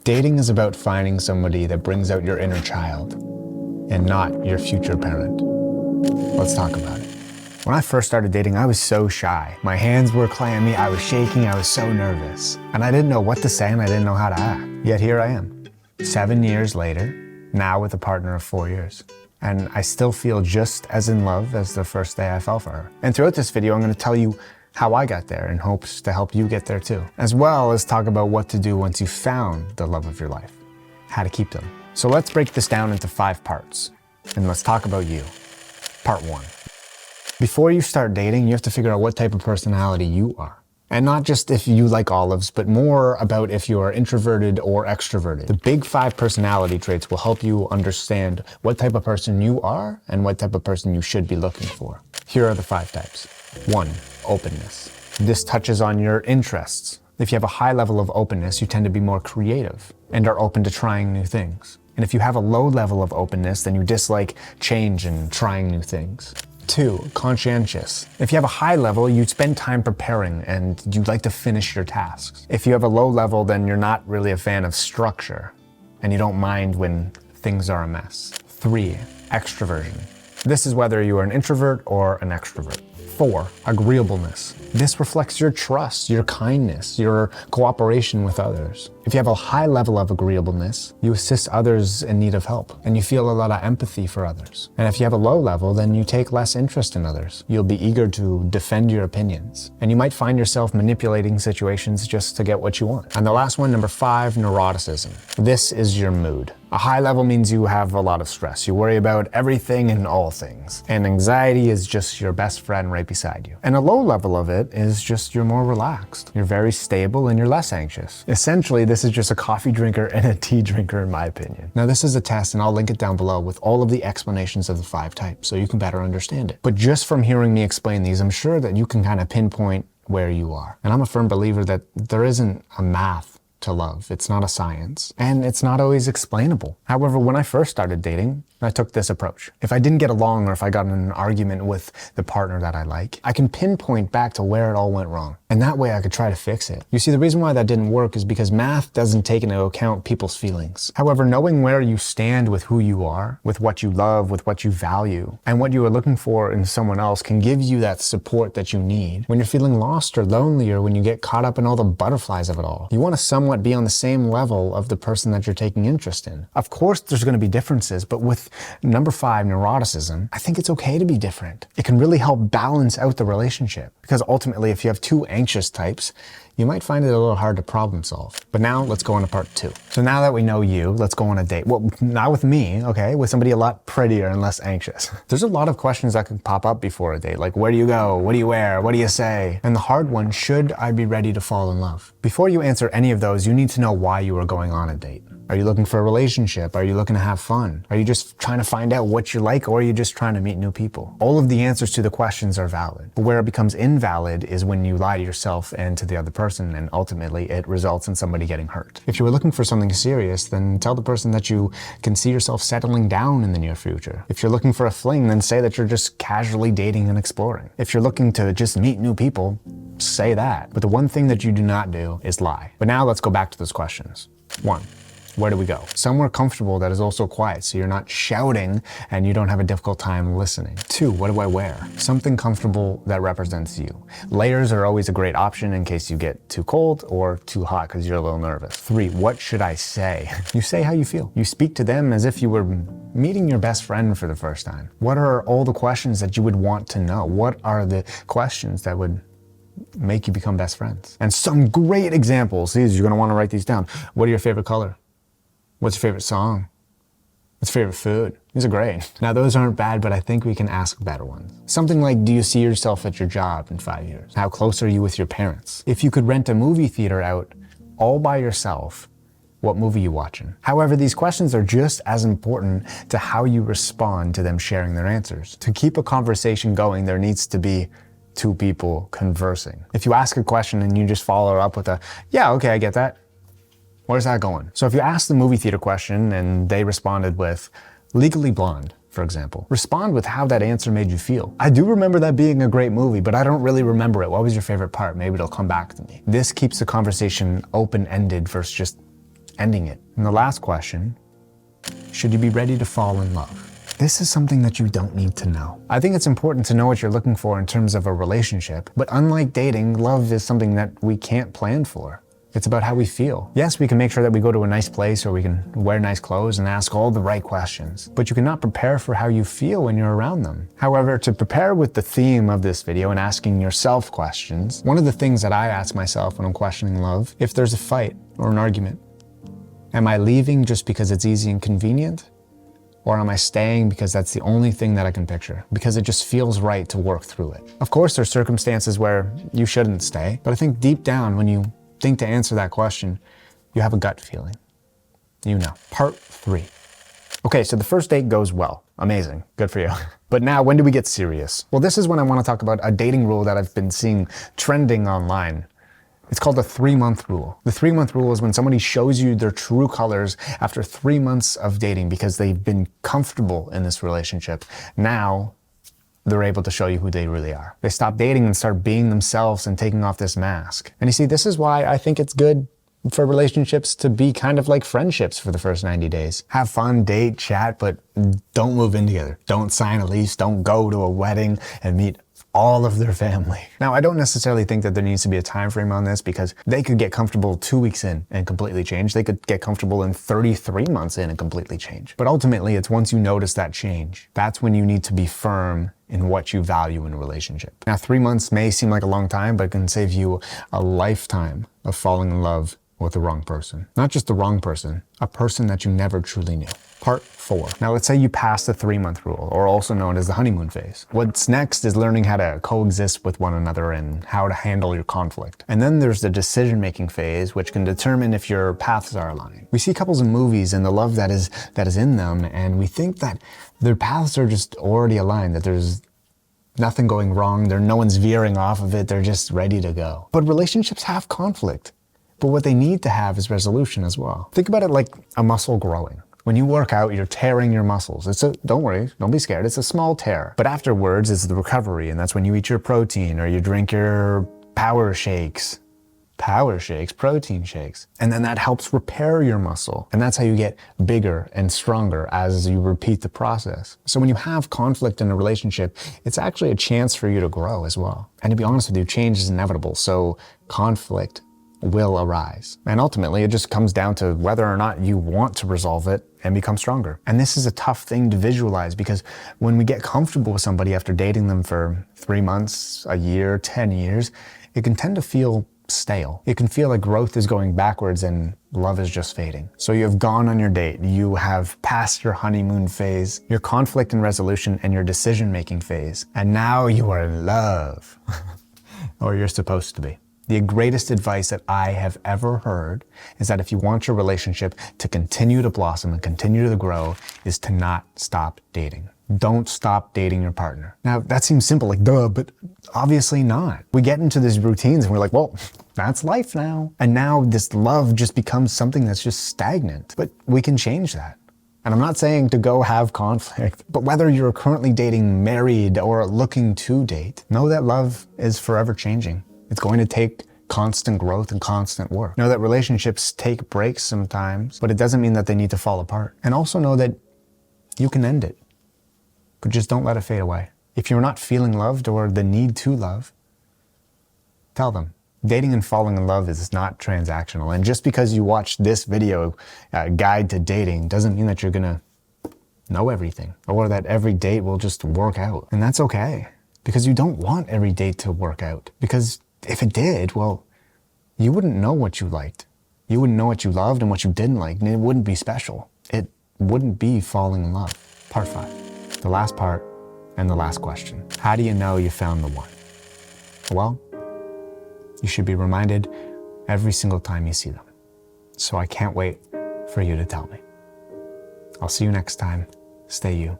Dating is about finding somebody that brings out your inner child and not your future parent. Let's talk about it. When I first started dating, I was so shy. My hands were clammy, I was shaking, I was so nervous. And I didn't know what to say and I didn't know how to act. Yet here I am, 7 years later, now with a partner of 4 years. And I still feel just as in love as the first day I fell for her. And throughout this video, I'm gonna tell you how I got there in hopes to help you get there too. As well as talk about what to do once you've found the love of your life, how to keep them. So let's break this down into 5 parts. And let's talk about you. Part 1. Before you start dating, you have to figure out what type of personality you are. And not just if you like olives, but more about if you are introverted or extroverted. The big 5 personality traits will help you understand what type of person you are and what type of person you should be looking for. Here are the 5 types. 1, openness. This touches on your interests. If you have a high level of openness, you tend to be more creative and are open to trying new things. And if you have a low level of openness, then you dislike change and trying new things. 2, conscientious. If you have a high level, you spend time preparing and you'd like to finish your tasks. If you have a low level, then you're not really a fan of structure and you don't mind when things are a mess. 3, extroversion. This is whether you are an introvert or an extrovert. 4, agreeableness. This reflects your trust, your kindness, your cooperation with others. If you have a high level of agreeableness, you assist others in need of help, and you feel a lot of empathy for others. And if you have a low level, then you take less interest in others. You'll be eager to defend your opinions, and you might find yourself manipulating situations just to get what you want. And the last one, number 5, neuroticism. This is your mood. A high level means you have a lot of stress. You worry about everything and all things. And anxiety is just your best friend right beside you. And a low level of it is just you're more relaxed. You're very stable and you're less anxious. Essentially, this is just a coffee drinker and a tea drinker in my opinion. Now this is a test and I'll link it down below with all of the explanations of the 5 types so you can better understand it. But just from hearing me explain these, I'm sure that you can kind of pinpoint where you are. And I'm a firm believer that there isn't a math to love. It's not a science, and it's not always explainable. However, when I first started dating, I took this approach. If I didn't get along or if I got in an argument with the partner that I like, I can pinpoint back to where it all went wrong. And that way I could try to fix it. You see, the reason why that didn't work is because math doesn't take into account people's feelings. However, knowing where you stand with who you are, with what you love, with what you value, and what you are looking for in someone else can give you that support that you need when you're feeling lost or lonely or when you get caught up in all the butterflies of it all. You want to somewhat be on the same level of the person that you're taking interest in. Of course, there's going to be differences, but with number 5, neuroticism, I think it's okay to be different. It can really help balance out the relationship because ultimately, if you have 2 anxious types, you might find it a little hard to problem solve. But now let's go on to part 2. So now that we know you, let's go on a date. Well, not with me, okay? With somebody a lot prettier and less anxious. There's a lot of questions that could pop up before a date, like where do you go? What do you wear? What do you say? And the hard one, should I be ready to fall in love? Before you answer any of those, you need to know why you are going on a date. Are you looking for a relationship? Are you looking to have fun? Are you just trying to find out what you like, or are you just trying to meet new people? All of the answers to the questions are valid. But where it becomes invalid is when you lie to yourself and to the other person, and ultimately it results in somebody getting hurt. If you were looking for something serious, then tell the person that you can see yourself settling down in the near future. If you're looking for a fling, then say that you're just casually dating and exploring. If you're looking to just meet new people, say that. But the one thing that you do not do is lie. But now let's go back to those questions. 1. Where do we go? Somewhere comfortable that is also quiet so you're not shouting and you don't have a difficult time listening. 2, what do I wear? Something comfortable that represents you. Layers are always a great option in case you get too cold or too hot because you're a little nervous. 3, what should I say? You say how you feel. You speak to them as if you were meeting your best friend for the first time. What are all the questions that you would want to know? What are the questions that would make you become best friends? And some great examples. These, you're gonna wanna write these down. What are your favorite color? What's your favorite song? What's your favorite food? These are great. Now those aren't bad, but I think we can ask better ones. Something like, do you see yourself at your job in 5 years? How close are you with your parents? If you could rent a movie theater out all by yourself, what movie are you watching? However, these questions are just as important to how you respond to them sharing their answers. To keep a conversation going, there needs to be 2 people conversing. If you ask a question and you just follow up with a, yeah, okay, I get that. Where's that going? So if you ask the movie theater question and they responded with Legally Blonde, for example, respond with how that answer made you feel. I do remember that being a great movie, but I don't really remember it. What was your favorite part? Maybe it'll come back to me. This keeps the conversation open-ended versus just ending it. And the last question, should you be ready to fall in love? This is something that you don't need to know. I think it's important to know what you're looking for in terms of a relationship, but unlike dating, love is something that we can't plan for. It's about how we feel. Yes, we can make sure that we go to a nice place or we can wear nice clothes and ask all the right questions, but you cannot prepare for how you feel when you're around them. However, to prepare with the theme of this video and asking yourself questions, one of the things that I ask myself when I'm questioning love, if there's a fight or an argument, am I leaving just because it's easy and convenient? Or am I staying because that's the only thing that I can picture? Because it just feels right to work through it. Of course, there's circumstances where you shouldn't stay, but I think deep down when you think to answer that question, you have a gut feeling. You know. Part 3. Okay, so the first date goes well. Amazing. Good for you. But now, when do we get serious? Well, this is when I want to talk about a dating rule that I've been seeing trending online. It's called the 3-month rule. The 3-month rule is when somebody shows you their true colors after 3 months of dating because they've been comfortable in this relationship. Now, they're able to show you who they really are. They stop dating and start being themselves and taking off this mask. And you see, this is why I think it's good for relationships to be kind of like friendships for the first 90 days. Have fun, date, chat, but don't move in together. Don't sign a lease. Don't go to a wedding and meet all of their family. Now, I don't necessarily think that there needs to be a time frame on this because they could get comfortable 2 weeks in and completely change. They could get comfortable in 33 months in and completely change. But ultimately, it's once you notice that change, that's when you need to be firm in what you value in a relationship. Now, 3 months may seem like a long time, but it can save you a lifetime of falling in love with the wrong person. Not just the wrong person, a person that you never truly knew. Part 4. Now let's say you pass the 3-month rule, or also known as the honeymoon phase. What's next is learning how to coexist with one another and how to handle your conflict. And then there's the decision-making phase, which can determine if your paths are aligned. We see couples in movies and the love that is in them, and we think that their paths are just already aligned, that there's nothing going wrong, no one's veering off of it, they're just ready to go. But relationships have conflict. But what they need to have is resolution as well. Think about it like a muscle growing. When you work out, you're tearing your muscles. Don't worry, don't be scared. It's a small tear. But afterwards is the recovery, and that's when you eat your protein or you drink your power shakes, protein shakes. And then that helps repair your muscle. And that's how you get bigger and stronger as you repeat the process. So when you have conflict in a relationship, it's actually a chance for you to grow as well. And to be honest with you, change is inevitable. So conflict will arise. And ultimately, it just comes down to whether or not you want to resolve it and become stronger. And this is a tough thing to visualize because when we get comfortable with somebody after dating them for 3 months, a year, 10 years, it can tend to feel stale. It can feel like growth is going backwards and love is just fading. So you have gone on your date, you have passed your honeymoon phase, your conflict and resolution, and your decision-making phase. And now you are in love. Or you're supposed to be. The greatest advice that I have ever heard is that if you want your relationship to continue to blossom and continue to grow, is to not stop dating. Don't stop dating your partner. Now, that seems simple, like duh, but obviously not. We get into these routines and we're like, well, that's life now. And now this love just becomes something that's just stagnant. But we can change that. And I'm not saying to go have conflict, but whether you're currently dating, married, or looking to date, know that love is forever changing. It's going to take constant growth and constant work. Know that relationships take breaks sometimes, but it doesn't mean that they need to fall apart. And also know that you can end it, but just don't let it fade away. If you're not feeling loved or the need to love, tell them. Dating and falling in love is not transactional. And just because you watch this video, guide to dating, doesn't mean that you're gonna know everything or that every date will just work out. And that's okay, because you don't want every date to work out. Because if it did, well, you wouldn't know what you liked. You wouldn't know what you loved and what you didn't like, and it wouldn't be special. It wouldn't be falling in love. Part 5, the last part and the last question. How do you know you found the one? Well, you should be reminded every single time you see them. So I can't wait for you to tell me. I'll see you next time. Stay you.